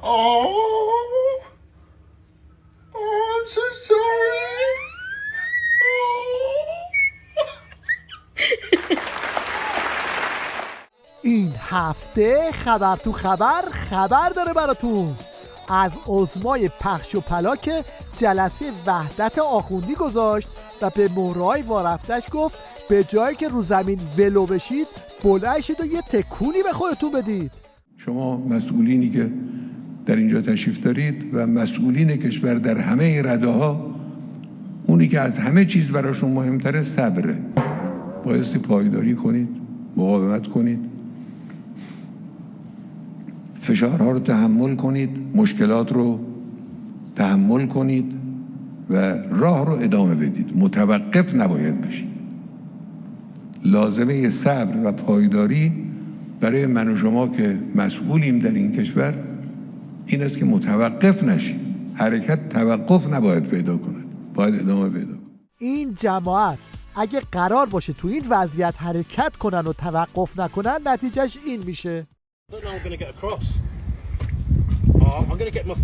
I'm so sorry. این هفته خبر تو خبر داره براتون از عظمای پخش و پلا که جلسه وحدت آخوندی گذاشت و به مهرهای وارفتش گفت به جایی که رو زمین ولو بشید بلند شید و یه تکونی به خودتون بدید. شما مسئولینی که در اینجا تشریف دارید و مسئولین کشور در همه رده‌ها، اونی که از همه چیز براشون مهمتره صبره. بایستی پایداری کنید، مقاومت کنید، فشارها رو تحمل کنید، مشکلات رو تحمل کنید و راه رو ادامه بدید. متوقف نباید بشید. لازمه صبر و پایداری برای من و شما که مسئولیم در این کشور این است که متوقف نشیم. حرکت توقف نباید پیدا کند، باید ادامه پیدا کند. این جماعت اگه قرار باشه تو این وضعیت حرکت کنن و توقف نکنن نتیجهش این میشه. I don't know I'm going to get across. Oh, I'm going to get my...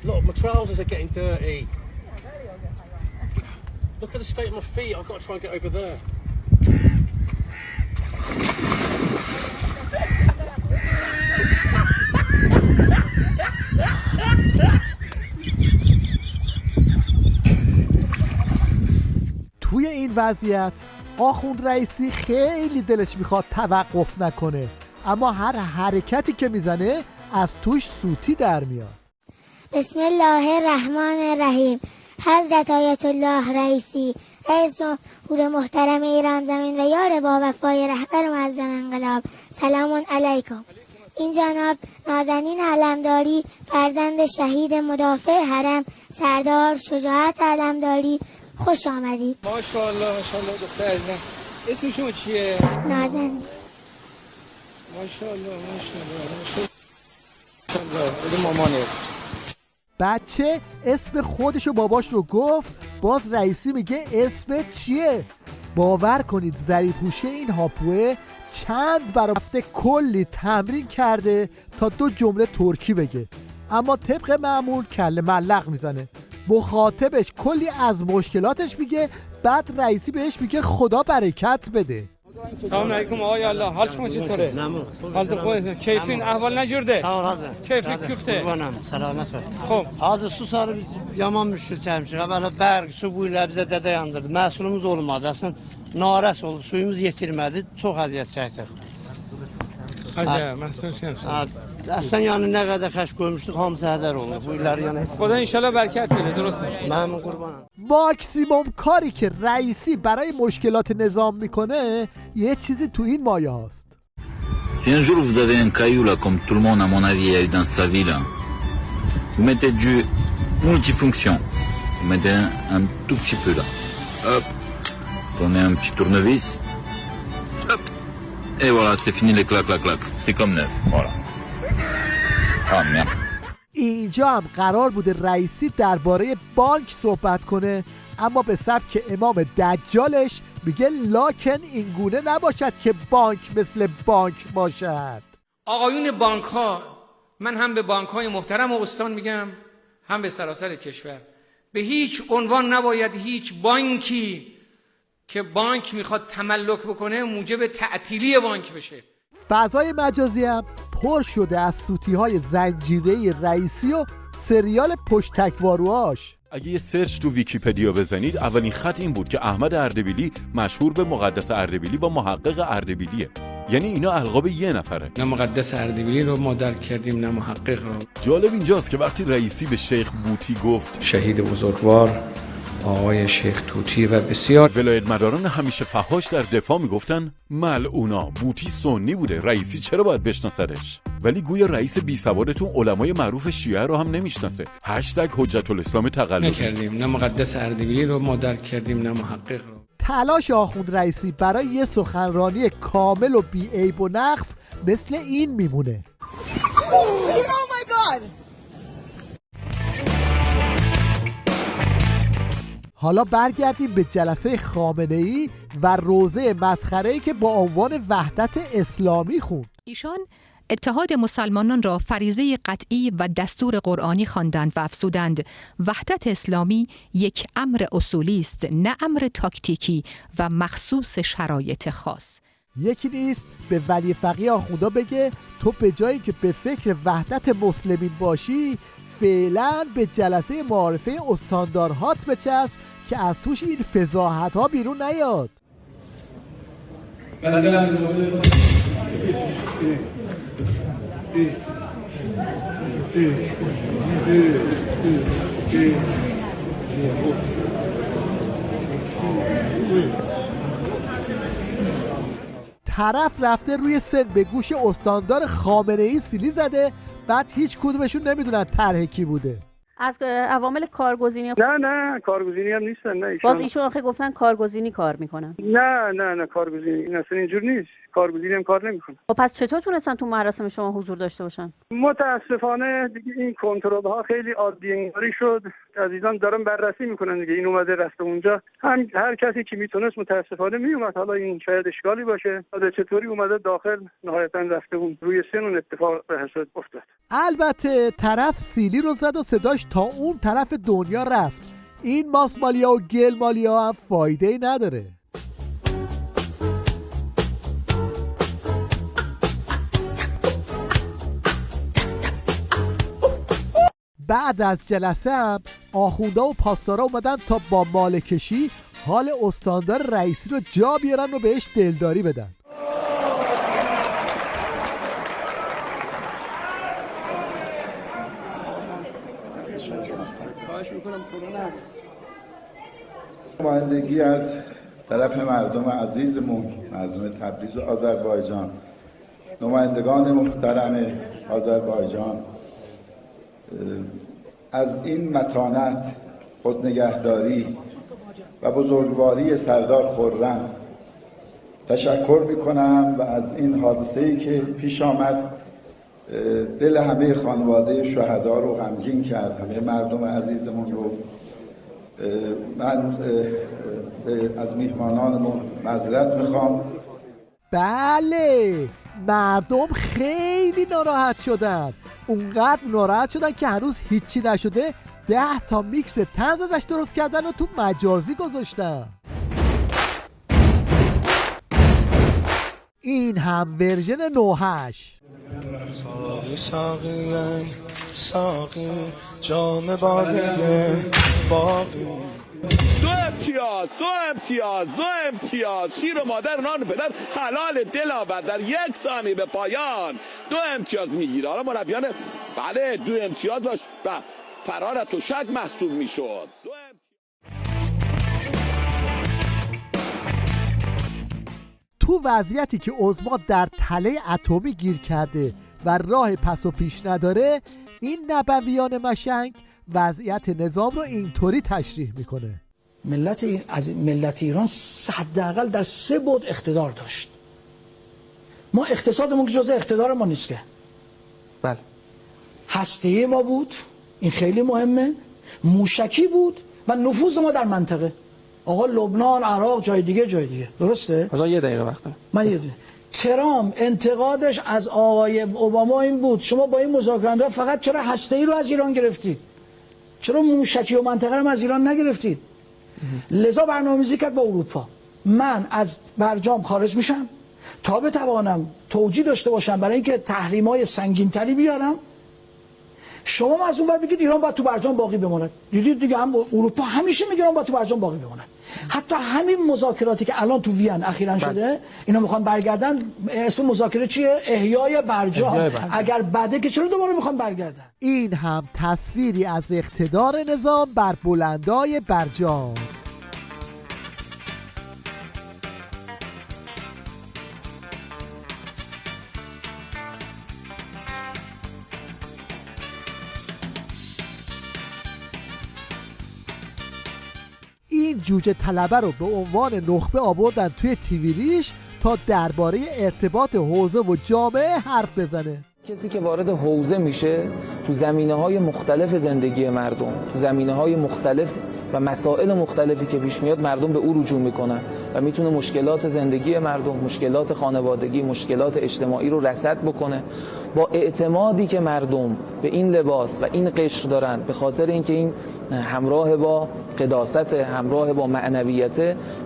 Look, my trousers are getting dirty. Look at the state of my feet. I've got to try and get over there. توی این وضعیت آخوند رئیسی خیلی دلش میخواد توقف نکنه، اما هر حرکتی که میزنه از توش سوتی در میاد. بسم الله الرحمن الرحیم. حضرت آیت الله رئیسی رئیس جمهور محترم ایران زمین و یار با وفای رهبر معظم انقلاب، سلام علیکم. این جناب نازنین علمداری فرزند شهید مدافع حرم سردار شجاعت علمداری، خوش آمدید. ماشاءالله ماشاءالله دختر عزیزم. اسم شما چیه؟ نازنین. ماشاءالله ماشاءالله ماشاءالله. مامانه. بچه اسم خودش و باباش رو گفت، باز رئیسی میگه اسم چیه؟ باور کنید ذریپوشه این هاپوه چند برابر کلی تمرین کرده تا 2 جمله ترکی بگه، اما طبق معمول کله ملق میزنه. مخاطبش کلی از مشکلاتش میگه، بعد رئیسی بهش میگه خدا برکت بده. سلام علیکم آقای الله، حال شما چطوره؟ ممنون. حالت خوبه؟ کیفین احوال نجورده؟ Sağ ol hazır. Keyfin küfte. Kurbanım, selamet ver. Xo'p. Hazır su sarı biz yaman müşkül çəkmişik. Belə bərq su bu ilə bizə dədə yandırdı. Məhsulumuz olmadı. Əslən narəs oldu. Suyumuz yetirmədi. Çox əziyyət çəkdik. Acayip, محسن شمس. Əslən yəni nə qədər xəş qoymuşduq, hamısı hədər oldu. Bu illəri yəni. خدا انشالله برکت بده، درست میشه. Məmnun qurbanım. ماکسیموم کاری که رئیسی برای مشکلات نظام میکنه یه چیزی تو این مایه هاست. Si un jour vous avez un caillou là, comme tout le monde à mon avis a eu dans sa vie là, vous mettez du multifonction, vous mettez un tout petit peu là, hop, prenez un petit tournevis, hop, et voilà, c'est fini les clac clac clac, c'est comme neuf, voilà. Ah merde. اینجا هم قرار بوده رئیسی درباره بانک صحبت کنه، اما به سبک امام دجالش میگه لاکن اینگونه نباشد که بانک مثل بانک باشد. آقایون بانک ها، من هم به بانک های محترم و استان میگم، هم به سراسر کشور، به هیچ عنوان نباید هیچ بانکی که بانک میخواد تملک بکنه موجب تعطیلی بانک بشه. فضای مجازی هم پر شده از سوتی‌های زنجیره‌ای رئیسی و سریال پشت تک‌واروهاش. اگه یه سرچ تو ویکی‌پدیا بزنید اولین خط این بود که احمد اردبیلی مشهور به مقدس اردبیلی و محقق اردبیلیه. یعنی اینا القاب یه نفره. نه مقدس اردبیلی رو ما درک کردیم نه محقق رو. جالب اینجاست که وقتی رئیسی به شیخ بوطی گفت شهید بزرگوار آقای شیخ توتی و بسیار ولایت مداران همیشه فحاش در دفاع میگفتن ملعونا بوطی سنی بوده، رئیسی چرا باید بشناسدش؟ ولی گویا رئیس بی سوادتون علمای معروف شیعه رو هم نمیشناسه. هشتگ حجت‌الاسلام تقلبی. نکردیم نه مقدس اردبیلی رو ما درک کردیم نه محقق رو. تلاش آخوند رئیسی برای یه سخنرانی کامل و بی عیب و نقص مثل این میمونه. حالا برگردیم به جلسه خامنه‌ای و روزه مسخره‌ای که با عنوان وحدت اسلامی خوند. ایشان اتحاد مسلمانان را فریضه قطعی و دستور قرآنی خواندند و افزودند وحدت اسلامی یک امر اصولی است، نه امر تاکتیکی و مخصوص شرایط خاص. یکی نیست به ولی فقیه آخوندا بگه تو به جایی که به فکر وحدت مسلمین باشی فعلا به جلسه معارفه استاندارهات بچسب که از توش این فضاحت ها بیرون نیاد. طرف رفته روی سن به گوش استاندار خامنه‌ای سیلی زده، بعد هیچ کدومشون نمیدونن طرح کی بوده. از عوامل کارگزینی نه کارگزینی هم نیستن. نه باز ایشون آخه گفتن کارگزینی کار میکنن. نه کارگزینی این اصلا اینجور نیست. کارگزینی هم کار نمیکنه. خب پس چطور تونستن تو مراسم شما حضور داشته باشن؟ متاسفانه دیگه این کنترل ها خیلی عادی انگاری شد. عزیزان دارن بررسی میکنن دیگه. این اومده رفته اونجا. هم هر کسی که میتونست متاسفانه میومد. حالا این شاید اشکالی باشه. حالا چطوری اومده داخل نهایتا رفته اون روی سن اون اتفاق به حساب افتاد. البته طرف سیلی رو زد و صداش تا اون طرف دنیا رفت. این ماسمالیا و گلمالیا هم فایده ای نداره. بعد از جلسه هم آخوندا و پاسدارا اومدن تا با مالکشی حال استاندار رئیسی رو جا بیارن و بهش دلداری بدن. نمایندگی از طرف مردم عزیزمون، مردم تبریز و آذربایجان، نمایندگان محترم آذربایجان، از این متانت، خودنگهداری و بزرگواری سردار خرم تشکر میکنم و از این حادثه‌ای که پیش آمد دل همه خانواده شهدا رو غمگین کرد، همه مردم عزیزمون رو. من از میهمانانمون معذرت میخوام. بله، مردم خیلی ناراحت شدن، اونقدر ناراحت شدن که هنوز هیچی نشده 10 تا میکس طنز ازش درست کردن و تو مجازی گذاشتن. این هم ورژن 9-8. ساقی جام باده باقی. دو امتیاز شیر و مادر نان پدر حلال دلاور در 1 ثانیه به پایان 2 امتیاز میگیره. حالا مربیان بله 2 امتیاز باش و فرار تو شک محسوب میشد. تو وضعیتی که عظما در تله اتمی گیر کرده و راه پس و پیش نداره، این نبویان مشنگ وضعیت نظام رو اینطوری تشریح میکنه. ملت ایران حداقل در 3 بعد اقتدار داشت. ما اقتصادمون که جزء اقتدار ما نیست که. بله. هسته‌ای ما بود، این خیلی مهمه. موشکی بود و نفوذ ما در منطقه. آقا لبنان، عراق، جای دیگه. درسته؟ آقا 1 دقیقه وقت دارم. من یه ترامپ انتقادش از آقای اوباما این بود شما با این مذاکرات فقط چرا هسته‌ای رو از ایران گرفتید؟ چرا موشکی و منطقه رو از ایران نگرفتید؟ لذا برنامه‌ریزی کرد با اروپا. من از برجام خارج میشم تا بتوانم توجیه داشته باشم برای اینکه تحریم‌های سنگین‌تری بیارم. شما از اون ور بگید ایران باید تو برجام باقی بماند. دیدید دیگه هم اروپا همیشه میگن باید تو برجام باقی بماند. حتی همین مذاکراتی که الان تو وین اخیراً شده اینا میخوان برگردن. اسم مذاکره چیه؟ احیای برجام. اگر بعده که چرا دوباره میخوان برگردن؟ این هم تصویری از اقتدار نظام بر بلندای برجام. این جوجه طلبه رو به عنوان نخبه آوردن توی تیویریش تا درباره ارتباط حوزه و جامعه حرف بزنه. کسی که وارد حوزه میشه تو زمینه‌های مختلف زندگی مردم، تو زمینه‌های مختلف و مسائل مختلفی که پیش میاد مردم به او رجوع میکنن و میتونه مشکلات زندگی مردم، مشکلات خانوادگی، مشکلات اجتماعی رو رصد بکنه. با اعتمادی که مردم به این لباس و این قشر دارن، به خاطر اینکه این همراه با قداست، همراه با معنویت،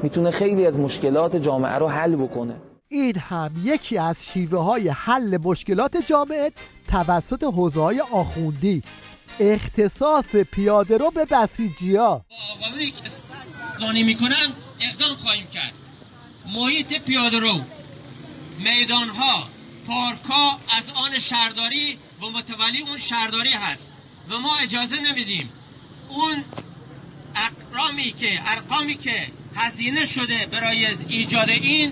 میتونه خیلی از مشکلات جامعه رو حل بکنه. این هم یکی از شیوه های حل مشکلات جامعه توسط حوزه‌های آخوندی، اختصاص پیاده رو به بسیجی‌ها. آقایونی که استفاده میکنن اقدام خواهیم کرد. محیط پیاده رو، میدانها، پارک‌ها از آن شهرداری و متولی اون شهرداری هست و ما اجازه نمیدیم اون ارقامی که هزینه شده برای ایجاد این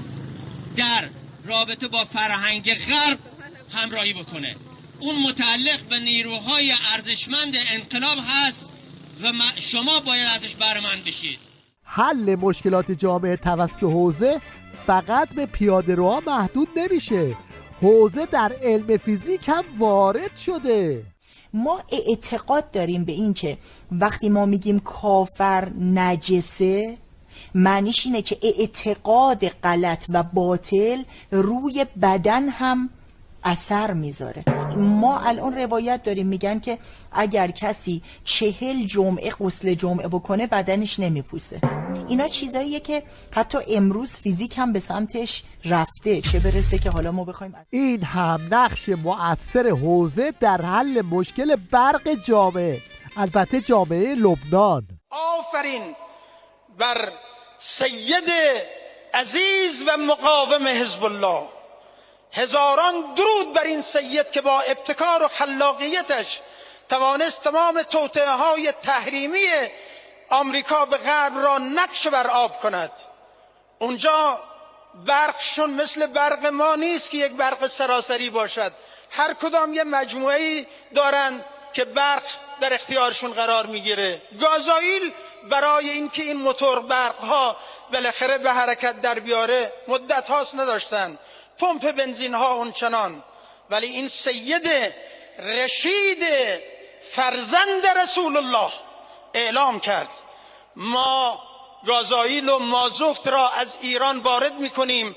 در رابطه با فرهنگ غرب همراهی بکنه. اون متعلق به نیروهای ارزشمند انقلاب هست و شما باید ازش بهره مند بشید. حل مشکلات جامعه توسط حوزه فقط به پیاده‌روها محدود نمیشه. حوزه در علم فیزیک هم وارد شده. ما اعتقاد داریم به این که وقتی ما میگیم کافر نجسه، معنیش اینه که اعتقاد غلط و باطل روی بدن هم اثر میذاره. ما الان روایت داریم میگن که اگر کسی 40 جمعه غسل جمعه بکنه بدنش نمیپوسه. اینا چیزاییه که حتی امروز فیزیک هم به سمتش رفته، چه برسه که حالا ما بخوایم. این هم نقش مؤثر حوزه در حل مشکل برق جامعه، البته جامعه لبنان. آفرین بر سید عزیز و مقاوم حزب الله، هزاران درود بر این سید که با ابتکار و خلاقیتش توانست تمام توطئه‌های تحریمی آمریکا به غرب را نقش بر آب کند. اونجا برقشون مثل برق ما نیست که یک برق سراسری باشد، هر کدام یه مجموعه‌ای دارن که برق در اختیارشون قرار میگیره. گازوئیل برای اینکه این موتور برق‌ها بالاخره به حرکت در بیاره مدت هاست نداشتن، پمپ بنزین ها اونچنان، ولی این سید رشید فرزند رسول الله اعلام کرد ما گازوئیل و مازوت را از ایران وارد میکنیم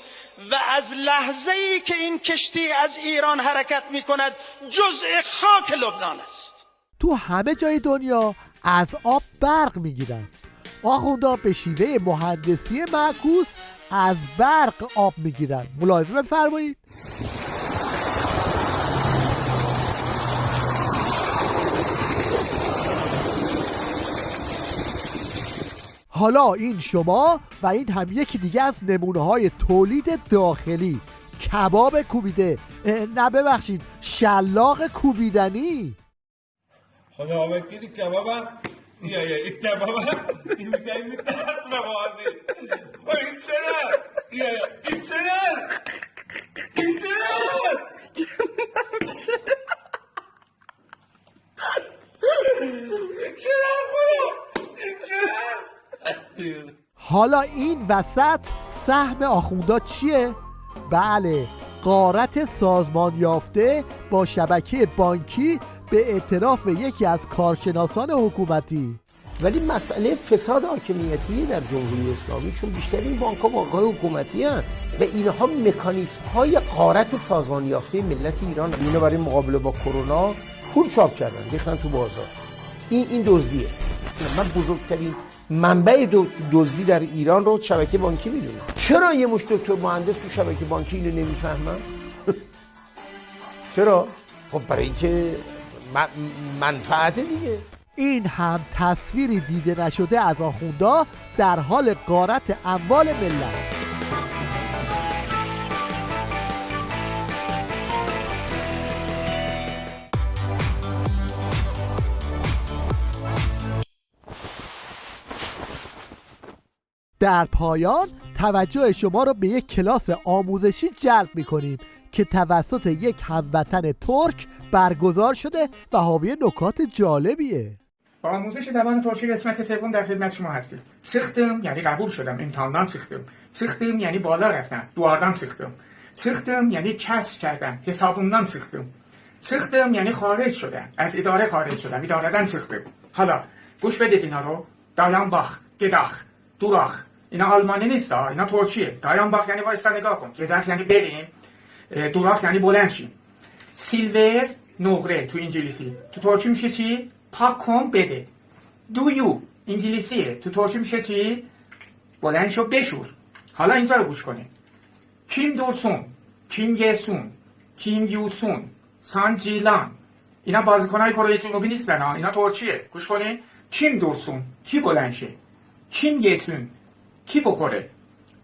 و از لحظه‌ای که این کشتی از ایران حرکت میکند جزء خاک لبنان است. تو همه جای دنیا از آب برق میگیرن. آخوندا به شیوه مهندسی معکوس از برق آب میگیرن. ملاحظه بفرمایید. حالا این شما و این هم یکی دیگه از نمونه‌های تولید داخلی، کباب کوبیده، نه ببخشید شلاق کوبیدنی. خدا وکیلی کبابم یا این کبابم این میگه نوازی خب این چرا این چرا حالا این وسط سهم آخوندا چیه؟ بله، غارت سازمان یافته با شبکه بانکی به اعتراف یکی از کارشناسان حکومتی. ولی مسئله فساد حاکمیتی در جمهوری اسلامی، چون بیشتر این بانک‌ها بانک‌های حکومتی هستند و اینها مکانیزم‌های غارت سازمان یافته ملت ایران. اینو برای مقابله با کرونا پول چاپ کردن، ریختن تو بازار. این دزدیه. من بزرگترین منبع دزدی در ایران رو شبکه بانکی میدونم. چرا یه مشت دکتر مهندس تو شبکه بانکی اینو نمیفهمن؟ چرا؟ خب برای اینکه منفعت دیگه. این هم تصویری دیده نشده از آخوندا در حال غارت اموال ملت. در پایان توجه شما را به یک کلاس آموزشی جلب می‌کنیم که توسط یک هموطن ترک برگزار شده و حاوی نکات جالبیه. با آموزش زبان ترکی قسمت سوم در خدمت شما هستیم. سختم یعنی قبول شدم، امتحاندان سختم. سختم یعنی بالا رفتم، دواردان سختم. سختم یعنی کسب کردم، حسابوندان سختم. سختم یعنی خارج شدم، از اداره خارج شدم، اداره‌دان سختم. حالا گوش بدید اینا رو. دایان باخ، گداخ، دوراخ. اینا آلمانی نیست ها، اینا ترکیه. دایان باخ یعنی وایسا نگاه کن، گداخ یعنی بریم، دوراخ یعنی بلند شیم. سیلور نقره تو انگلیسی، تو ترکی میشه چی؟ پاک کن بده. دویو انگلیسیه، تو ترکی میشه چی؟ بلند شو بشور. حالا اینجا رو گوش کنید. کیم دورسون، کیم یسون، کیم یوسون، سان جیلان. اینا بازیکنای کره جنوبی نیستن ها، اینا ترکیه. گوش کنید. کیم دورسون، کی بلند شه؟ کیم یسون، کی بخوره؟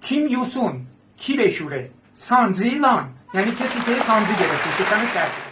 کیم یوسون، کی بشوره؟ سان جیلان یعنی کسی که سانزی گرفته، شکمش درد.